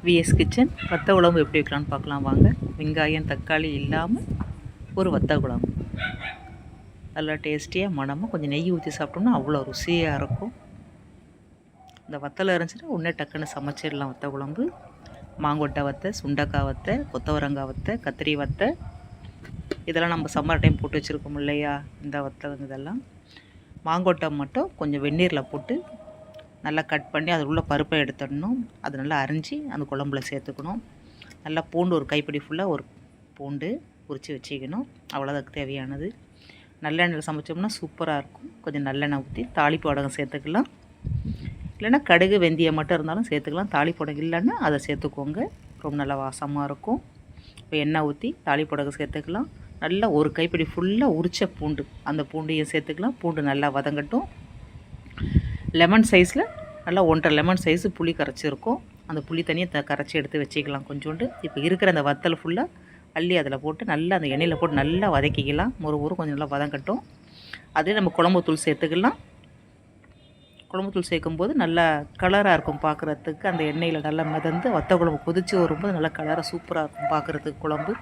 Vs kitchen வத்த குழம்பு எப்படி வைக்கலான்னு பார்க்கலாம் வாங்க. வெங்காயம் தக்காளி இல்லாமல் ஒரு வத்த குழம்பு நல்லா டேஸ்டியாக மணமாக கொஞ்சம் நெய் ஊற்றி சாப்பிட்டோம்னா அவ்வளோ ருசியாக இருக்கும். இந்த வத்தலை இருந்துச்சுன்னா உடனே டக்குன்னு சமைச்சிடலாம். வத்த குழம்பு மாங்கொட்டை வத்தை, சுண்டக்காய் வத்தை, கொத்தவரங்காய் வத்தை, கத்திரி வத்தை, இதெல்லாம் நம்ம சம்மர் டைம் போட்டு வச்சுருக்கோம் இல்லையா, இந்த வத்தை இதெல்லாம். மாங்கொட்டை மட்டும் கொஞ்சம் வெந்நீரில் போட்டு நல்லா கட் பண்ணி அதில் உள்ள பருப்பை எடுத்துடணும். அது நல்லா அரிஞ்சு அந்த குழம்புல சேர்த்துக்கணும். நல்லா பூண்டு ஒரு கைப்பிடி ஃபுல்லாக ஒரு பூண்டு உரித்து வச்சுக்கணும். அவ்வளோதான் தேவையானது. நல்லெண்ணெயில் சமைச்சோம்னா சூப்பராக இருக்கும். கொஞ்சம் நல்லெண்ணெய் ஊற்றி தாளிப்பு வடகம் சேர்த்துக்கலாம். இல்லைன்னா கடுகு வெந்தயம் மட்டும் இருந்தாலும் சேர்த்துக்கலாம். தாளிப்பு வடகம் இல்லைன்னா அதை சேர்த்துக்கோங்க, ரொம்ப நல்லா வாசமாக இருக்கும். இப்போ எண்ணெய் ஊற்றி தாளிப்பு வடகம் சேர்த்துக்கலாம். நல்லா ஒரு கைப்பிடி ஃபுல்லாக உரித்த பூண்டு, அந்த பூண்டையும் சேர்த்துக்கலாம். பூண்டு நல்லா வதங்கட்டும். லெமன் சைஸில் நல்லா 1.5 லெமன் சைஸு புளி கரைச்சிருக்கும். அந்த புளி தண்ணியை கரைச்சி எடுத்து வச்சுக்கலாம் கொஞ்சோண்டு. இப்போ இருக்கிற அந்த வத்தல் ஃபுல்லாக அள்ளி அதில் போட்டு நல்லா அந்த எண்ணெயில் போட்டு நல்லா வதக்கிக்கலாம். ஒரு கொஞ்சம் நல்லா வதங்கட்டும். அதே நம்ம குழம்பு தூள் சேர்த்துக்கலாம். குழம்பு தூள் சேர்க்கும்போது நல்லா கலராக இருக்கும் பார்க்குறதுக்கு. அந்த எண்ணெயில் நல்லா மிதந்து வத்த குழம்பு கொதித்து வரும்போது நல்லா கலராக சூப்பராக இருக்கும் பார்க்குறதுக்கு குழம்பு.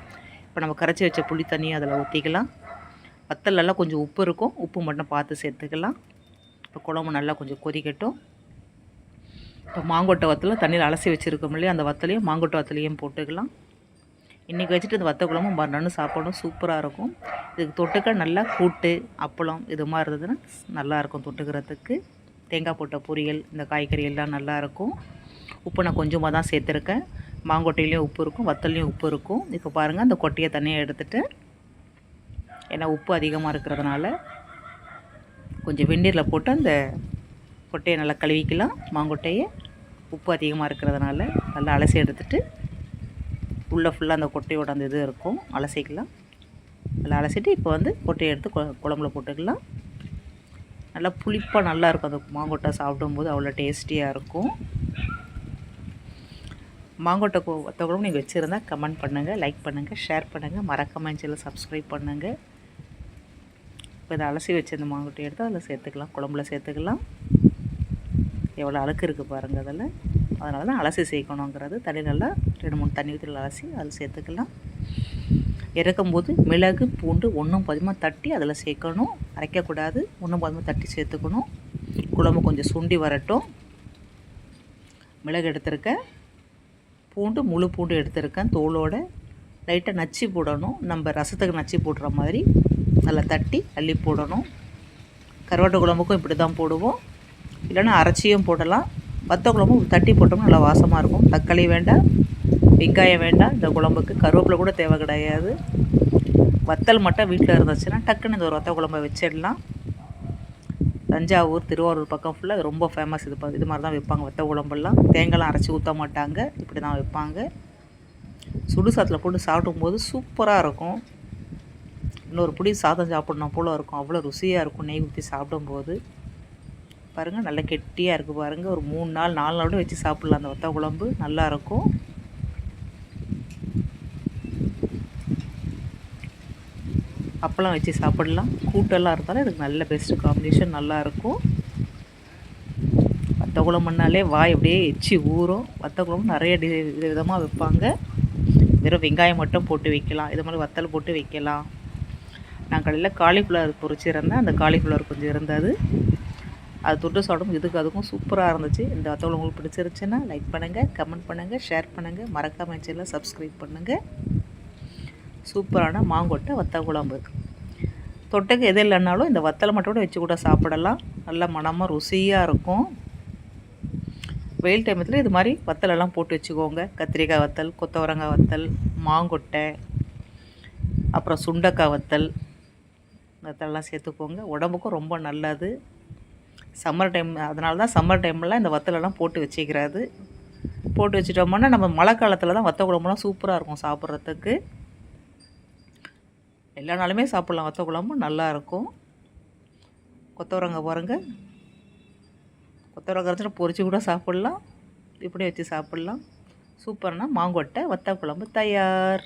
இப்போ நம்ம கரைச்சி வச்ச புளி தண்ணியை அதில் ஊற்றிக்கலாம். வத்தல் நல்லா கொஞ்சம் உப்பு இருக்கும், உப்பு மட்டும் பார்த்து சேர்த்துக்கலாம். இப்போ குழம்பு நல்லா கொஞ்சம் கொதிக்கட்டும். இப்போ மாங்கொட்டை வத்தலும் தண்ணியில் அலசி வச்சுருக்கோம் இல்லையா, அந்த வத்தலையும் மாங்கொட்டை வத்தலையும் போட்டுக்கலாம். இன்றைக்கி வச்சுட்டு இந்த வத்த குழம்பு மறுநாள் சாப்பிடணும், சூப்பராக இருக்கும். இதுக்கு தொட்டுக்க நல்லா கூட்டு அப்பளம் இது மாதிரி இருந்ததுன்னா நல்லாயிருக்கும் தொட்டுக்கிறதுக்கு. தேங்காய் போட்ட பொரியல், இந்த காய்கறி எல்லாம் நல்லாயிருக்கும். உப்பு நான் கொஞ்சமாக தான் சேர்த்துருக்கேன். மாங்கொட்டையிலையும் உப்பு இருக்கும், வத்தல்லையும் உப்பு இருக்கும். இப்போ பாருங்கள், அந்த கொட்டையை தண்ணியை எடுத்துகிட்டு, ஏன்னா உப்பு அதிகமாக இருக்கிறதுனால கொஞ்சம் வெந்நீரில் போட்டு அந்த கொட்டையை நல்லா கழுவிக்கலாம். மாங்கொட்டையை உப்பு அதிகமாக இருக்கிறதுனால நல்லா அலசி எடுத்துகிட்டு உள்ளே ஃபுல்லாக அந்த கொட்டையோட அந்த இது இருக்கும், அலசிக்கலாம். நல்லா அலசிட்டு இப்போ வந்து கொட்டையை எடுத்து குழம்புல போட்டுக்கலாம். நல்லா புளிப்பாக நல்லாயிருக்கும். அந்த மாங்கொட்டை சாப்பிடும்போது அவ்வளோ டேஸ்டியாக இருக்கும். மாங்கொட்டை வத்த குழம்பு நீங்கள் வச்சுருந்தா கமெண்ட் பண்ணுங்கள், லைக் பண்ணுங்கள், ஷேர் பண்ணுங்கள், மறக்காம சேனலை சப்ஸ்கிரைப் பண்ணுங்கள். இப்போ இதை அலசி வச்சு இந்த மாங்கொட்டை எடுத்து அதில் சேர்த்துக்கலாம், குழம்புல சேர்த்துக்கலாம். எவ்வளோ அழுக்கு இருக்குது பாருங்கள் அதில். அதனால தான் அலசி சேர்க்கணுங்கிறது. தண்ணி நல்லா 2-3 தண்ணி ஊற்றி அலசி அதில் சேர்த்துக்கலாம். இறக்கும்போது மிளகு பூண்டு 1 தட்டி அதில் சேர்க்கணும், அரைக்கக்கூடாது. 1 தட்டி சேர்த்துக்கணும். குழம்பு கொஞ்சம் சுண்டி வரட்டும். மிளகு எடுத்திருக்கேன், பூண்டு முழு பூண்டு எடுத்திருக்கேன் தோலோட. லைட்டாக நச்சு போடணும், நம்ம ரசத்துக்கு நச்சு போடுற மாதிரி நல்லா தட்டி அள்ளி போடணும். கருவாட்டு குழம்புக்கும் இப்படி தான் போடுவோம், இல்லைன்னா அரைச்சியும் போடலாம். வத்த குழம்பு தட்டி போட்டோம்னா நல்லா வாசமாக இருக்கும். தக்காளி வேண்டாம், வெங்காயம் வேண்டாம் இந்த குழம்புக்கு. கருவேப்பிலை கூட தேவை கிடையாது. வத்தல் மட்டும் வீட்டில் இருந்துச்சுன்னா டக்குன்னு இந்த ஒரு வத்த குழம்பை வச்சிடலாம். தஞ்சாவூர் திருவாரூர் பக்கம் ஃபுல்லாக இது ரொம்ப ஃபேமஸ். இது மாதிரி தான் வைப்பாங்க வத்த குழம்பெல்லாம். தேங்காய்லாம் அரைச்சி ஊற்ற மாட்டாங்க, இப்படி தான் வைப்பாங்க. சுடு சாதத்தில் போட்டு சாப்பிடும்போது சூப்பராக இருக்கும். இன்னொரு புடி சாதம் சாப்பிட்ணும் போல் இருக்கும், அவ்வளோ ருசியாக இருக்கும் நெய் ஊற்றி சாப்பிடும்போது. பாருங்கள் நல்லா கெட்டியாக இருக்குது பாருங்கள். ஒரு 3 நாள் 4 நாள் கூட வச்சு சாப்பிட்லாம். அந்த வத்த குழம்பு நல்லாயிருக்கும். அப்பளம் வச்சு சாப்பிடலாம். கூட்டெல்லாம் இருந்தாலும் இதுக்கு நல்ல பெஸ்ட்டு காம்பினேஷன், நல்லாயிருக்கும். வத்த குழம்புனாலே வாய் அப்படியே எச்சி ஊறும். வத்த குழம்பு நிறைய விதமாக வைப்பாங்க. வெறும் வெங்காயம் மட்டும் போட்டு வைக்கலாம், இது மாதிரி வத்தல் போட்டு வைக்கலாம். நான் கடையில் காலிஃப்ளவர் பொரிச்சிருந்தேன், அந்த காலிஃப்ளவர் கொஞ்சம் இருந்தது, அது தொட்டு சாப்பிடும். இதுக்கு அதுக்கும் சூப்பராக இருந்துச்சு. இந்த வத்த குழம்பு உங்களுக்கு பிடிச்சிருச்சுன்னா லைக் பண்ணுங்கள், கமெண்ட் பண்ணுங்கள், ஷேர் பண்ணுங்கள், மறக்காம சேனலை சப்ஸ்கிரைப் பண்ணுங்கள். சூப்பரான மாங்கொட்டை வத்த குழம்பு. தொட்டுக்கு எது இல்லைன்னாலும் இந்த வத்தலை மட்டும் கூட வச்சு கூட சாப்பிடலாம். நல்ல மணமாக ருசியாக இருக்கும். வெயில் டைமத்தில் இது மாதிரி வத்தலெல்லாம் போட்டு வச்சுக்கோங்க. கத்திரிக்காய் வத்தல், கொத்தவரங்காய் வத்தல், மாங்கொட்டை, அப்புறம் சுண்டக்காய் வத்தல், வத்தலெல்லாம் சேர்த்துக்கோங்க. உடம்புக்கும் ரொம்ப நல்லது. சம்மர் டைம், அதனால தான் சம்மர் டைம்லாம் இந்த வத்தலெல்லாம் போட்டு வச்சுக்கிறது. போட்டு வச்சுட்டோம்னா நம்ம மழை காலத்தில் தான் வத்த குழம்புலாம் சூப்பராக இருக்கும் சாப்பிட்றதுக்கு. எல்லா நாளுமே சாப்பிட்லாம், வத்த குழம்பு நல்லாயிருக்கும். கொத்தவரங்காய் பாருங்கள், கொத்தவரங்காய் வச்சுட்டு பொரிச்சு கூட சாப்பிட்லாம், இப்படி வச்சு சாப்பிட்லாம். சூப்பர்னா மாங்கொட்டை வத்த குழம்பு தயார்.